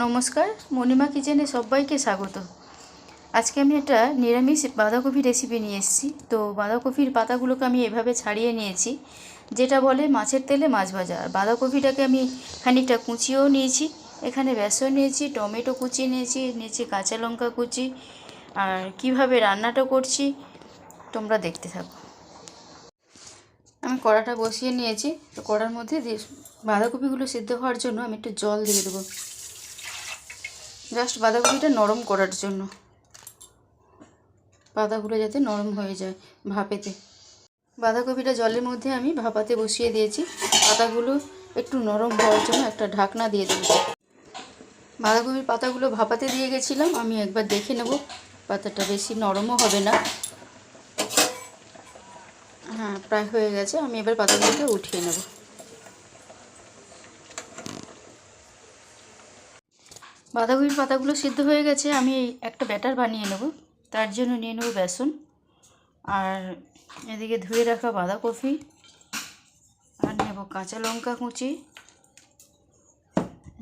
নমস্কার, মণিমা কিচেনে সবাইকে স্বাগত। আজকে আমি একটা নিরামিষ বাঁধাকপি রেসিপি নিয়ে এসেছি। তো বাঁধাকপির পাতাগুলোকে আমি এভাবে ছাড়িয়ে নিয়েছি, যেটা বলে মাছের তেলে মাছ ভাজা। আর বাঁধাকপিটাকে আমি খানিকটা কুচিয়েও নিয়েছি। এখানে বেসন নিয়েছি, টমেটো কুচি নিয়েছি কাঁচা লঙ্কা কুচি। আর কিভাবে রান্নাটা করছি তোমরা দেখতে থাকো। আমি কড়াটা বসিয়ে নিয়েছি। তো কড়ার মধ্যে বাঁধাকপিগুলো সিদ্ধ হওয়ার জন্য আমি একটু জল দিয়ে দেবো, জাস্ট বাঁধাকপিটা নরম করার জন্য, পাতাগুলো যাতে নরম হয়ে যায় ভাপেতে। বাঁধাকপিটা জলের মধ্যে আমি ভাপাতে বসিয়ে দিয়েছি। পাতাগুলো একটু নরম হওয়ার জন্য একটা ঢাকনা দিয়ে দেবো। বাঁধাকপির পাতাগুলো ভাপাতে দিয়ে গেছিলাম, আমি একবার দেখে নেব পাতাটা বেশি নরমও হবে না। হ্যাঁ, প্রায় হয়ে গেছে। আমি এবার পাতাগুলোকে উঠিয়ে নেব। বাঁধাকপির পাতাগুলো সিদ্ধ হয়ে গেছে। আমি একটা ব্যাটার বানিয়ে নেব। তার জন্য নিয়ে নেব বেসন, আর এদিকে ধুয়ে রাখা বাঁধাকপি, আর নেব কাঁচা লঙ্কা কুচি,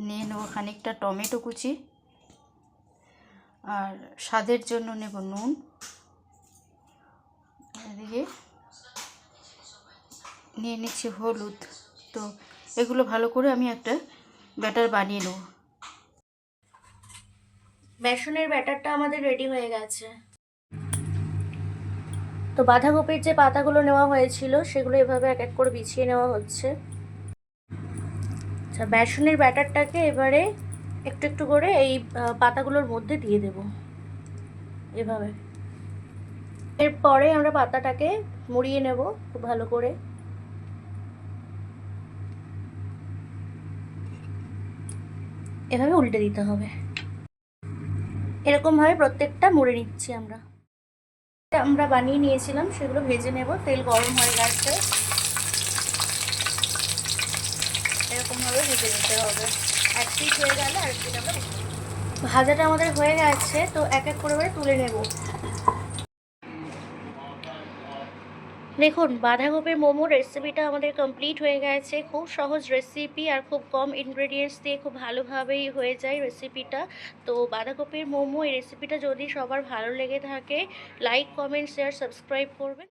নিয়ে নেব খানিকটা টমেটো কুচি, আর স্বাদের জন্য নেব নুন। এদিকে নিয়ে নিচ্ছি হলুদ। তো এগুলো ভালো করে আমি একটা ব্যাটার বানিয়ে নেব। বেসনের ব্যাটারটা আমাদের রেডি হয়ে গেছে। তো বাঁধাকপির যে পাতাগুলো নেওয়া হয়েছিল সেগুলো এভাবে এক এক করে বিছিয়ে নেওয়া হচ্ছে। আচ্ছা, বেসনের ব্যাটারটাকে এবারে একটু একটু করে এই পাতাগুলোর মধ্যে দিয়ে দেব এভাবে। এরপরে আমরা পাতাটাকে মুড়িয়ে নেব খুব ভালো করে। এভাবে উল্টে দিতে হবে। এরকমভাবে প্রত্যেকটা মুড়ে নিচ্ছি আমরা বানিয়ে নিয়েছিলাম, সেগুলো ভেজে নেব। তেল গরম হয়ে গেছে, এরকমভাবে ভেজে নিতে হবে। এক পিঠ হয়ে গেলে আর পিঠ আমরা ভাজাটা আমাদের হয়ে গেছে। তো এক এক করে তুলে নেব। দেখুন, বাঁধাকপির মোমো রেসিপিটা আমাদের কমপ্লিট হয়ে গেছে। খুব সহজ রেসিপি আর খুব কম ইনগ্রেডিয়েন্টস দিয়ে খুব ভালোভাবেই হয়ে যায় রেসিপিটা। তো বাঁধাকপির মোমো এই রেসিপিটা যদি সবার ভালো লেগে থাকে, লাইক, কমেন্ট, শেয়ার, সাবস্ক্রাইব করবেন।